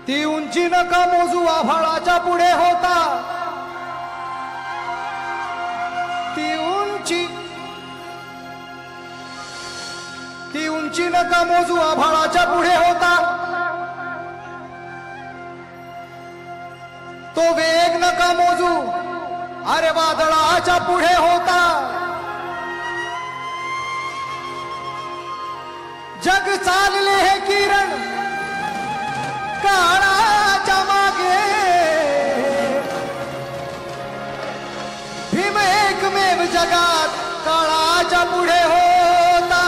ती उंची नका मोजू आभाळाच्या पुढे होता, ती उंची नका मोजू आभाळाच्या पुढे होता, तो वेग नका मोजू अरे वादळाच्या पुढे होता. जग चालले हे किरण काळाच्या मागे, भीम एकमेव जगात काळाच्या पुढे होता.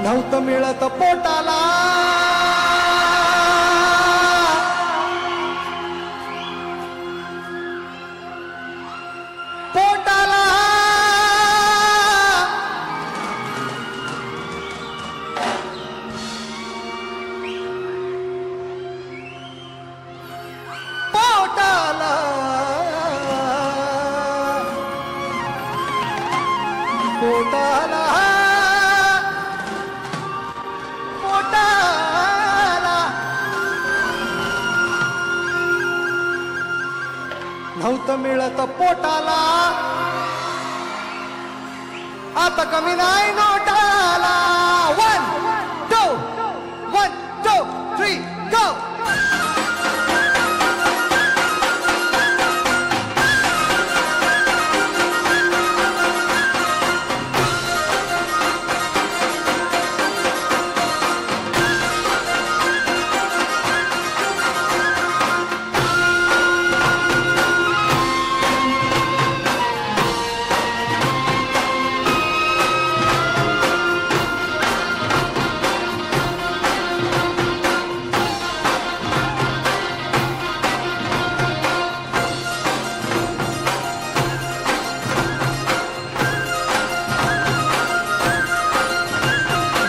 नव्हतं मिळत पोटाला पोटाला पोटाला नव्हतं मिळत पोटाला, आता कमी नाही नोटाला. 1 2 1 2 3 गो.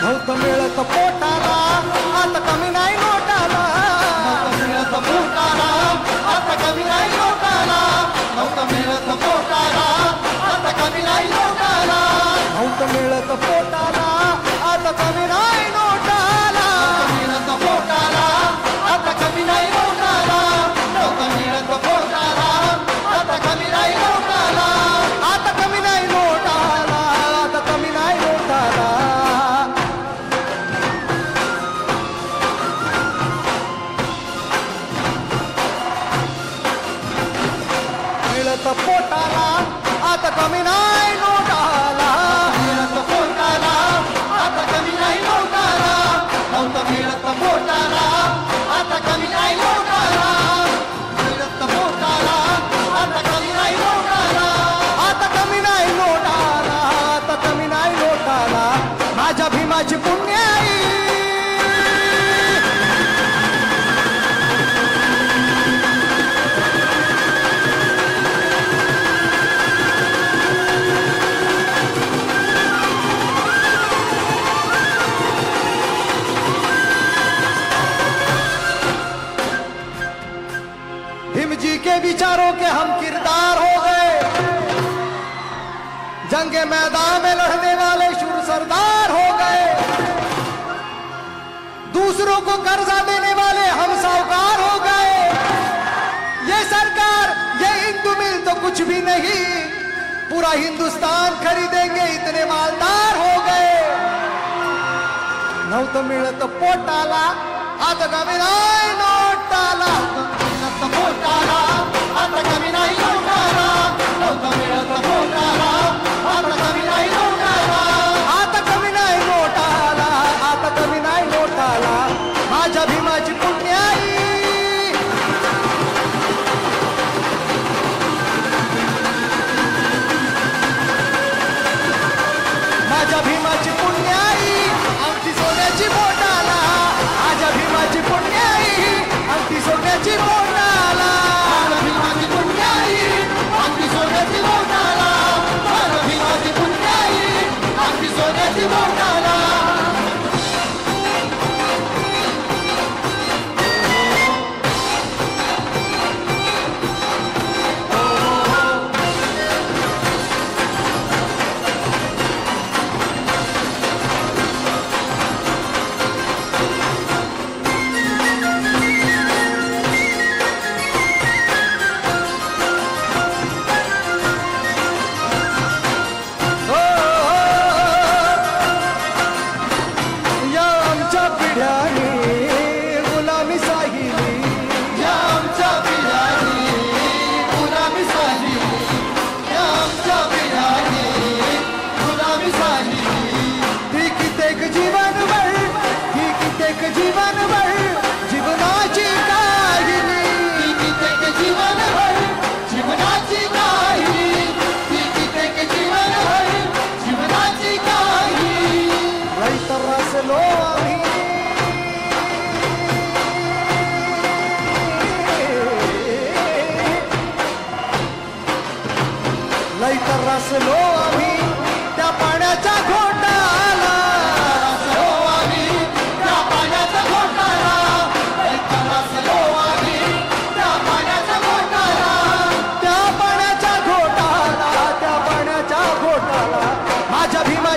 नव्हतं मिळत पोटाला, आता कमी नाही नोटाला. नव्हतं मिळत पोटाला, आता कमी नाही नोटाला. नव्हतं मिळत पोटाला, आता कमी नाही नोटाला. नव्हतं मिळत पोटाला, आता कमी नाही नोटाला. मिळत पोटाला, आता कमी नाही नोटाला. नव्हतं मिळत पोटाला, आता कमी नाही नोटाला. आता कमी नाही नोटाला, आता कमी नाही नोटाला. मिळत पोटाला, आता कमी नाही नोटाला. मिळत पोटाला, आता कमी नाही नोटाला. नव्हतं मिळत पोटाला, आता कमी नाही नोटाला. मिळत पोटाला, आता कमी नाही नोटाला. आता कमी नाही नोटाला, आता कमी नाही नोटाला. माझ्या भीमाची पुण्याई भीम जी के विचारों के हम किरदार हो गए, जंगे मैदान में लड़ने वाले शूर सरदार हो गए. दूसरों को कर्जा देने वाले हम साहूकार हो गए. ये सरकार ये हिंदू मिल तो कुछ भी नहीं, पूरा हिंदुस्तान खरीदेंगे इतने मालदार हो गए. नव्हतं मिळत पोटाला, आता कमी नाही नोटाला. मिळत पोटाला, आता कमी नाही नोटाला. नव्हतं मिळत पोटाला, आता कमी नाही नोटाला. आता कमी नाही नोटाला, आता कमी नाही नोटाला. माझ्या भीमाची पुण्याई माझ्या भीमाची पुण्याई आमची सोन्याची बोटाला. माझ्या भीमाची पुण्याई आमची सोन्याची बोटाला. माझ्या भीमाची पुण्याई आमची सोन्याची बोटाला. माझ्या भीमाची पुण्याई आमची सोन्याची बोटाला.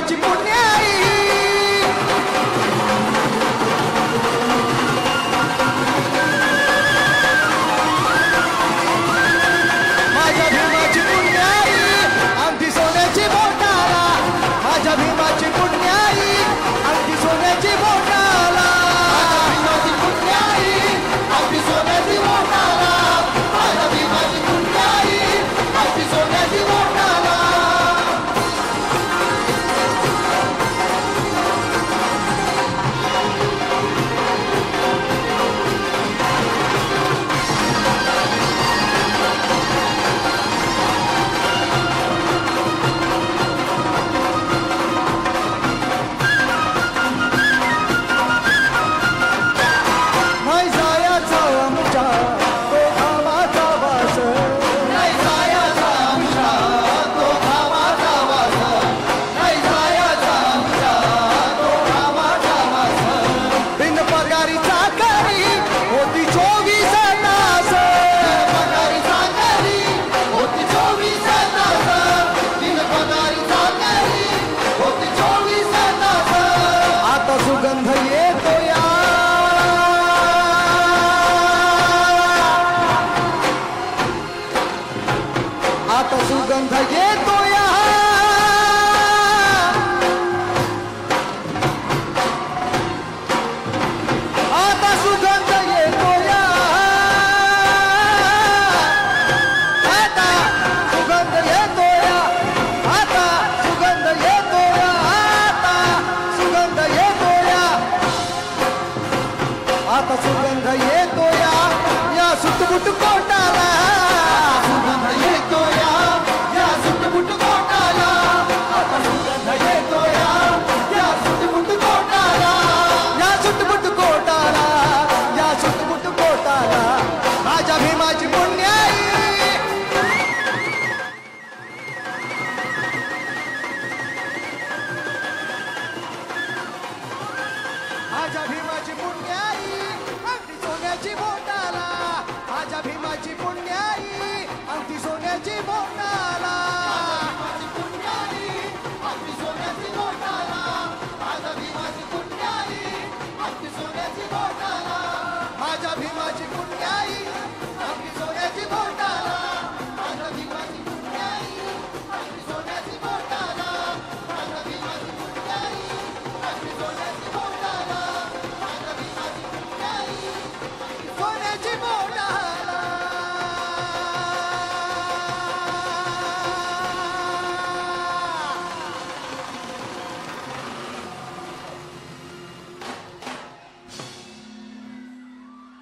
भीमाची पुण्याई माझ्या भीमाची पुण्याई अंगठी सोन्याची बोटाला माझ्या भीमाची पुण्याई अंगठी सोन्याची बोटाला भीमाची पुण्याई अंगठी सोन्याची बोटाला माझ्या भीमाची पुण्याई अंगठी सोन्याची बोटाला नाही जायाचा आमच्या तो घामाचा वास नाही जायाचा आमच्या तो घामाचा वास नाही जायाचा आमच्या तो घामाचा वास बिन पगारी चाकरी होती 24 तास बिन पगारी चाकरी होती 24 तास बिन पगारी चाकरी होती 24 तास आता सुगंध येतो या आता सुगंध येतो या आता सुगंध येतो या आता सुगंध येतो या आता सुगंध येतो या आता सुगंध येतो या आता सुगंध येतो या सुटबुट कोटाला सुगंध येतो या सुटबुट कोटाला आता सुगंध येतो या सुटबुट कोटाला या सुटबुट कोटाला या सुटबुट कोटाला माझ्या भीमाची पुण्याई माझ्या भीमा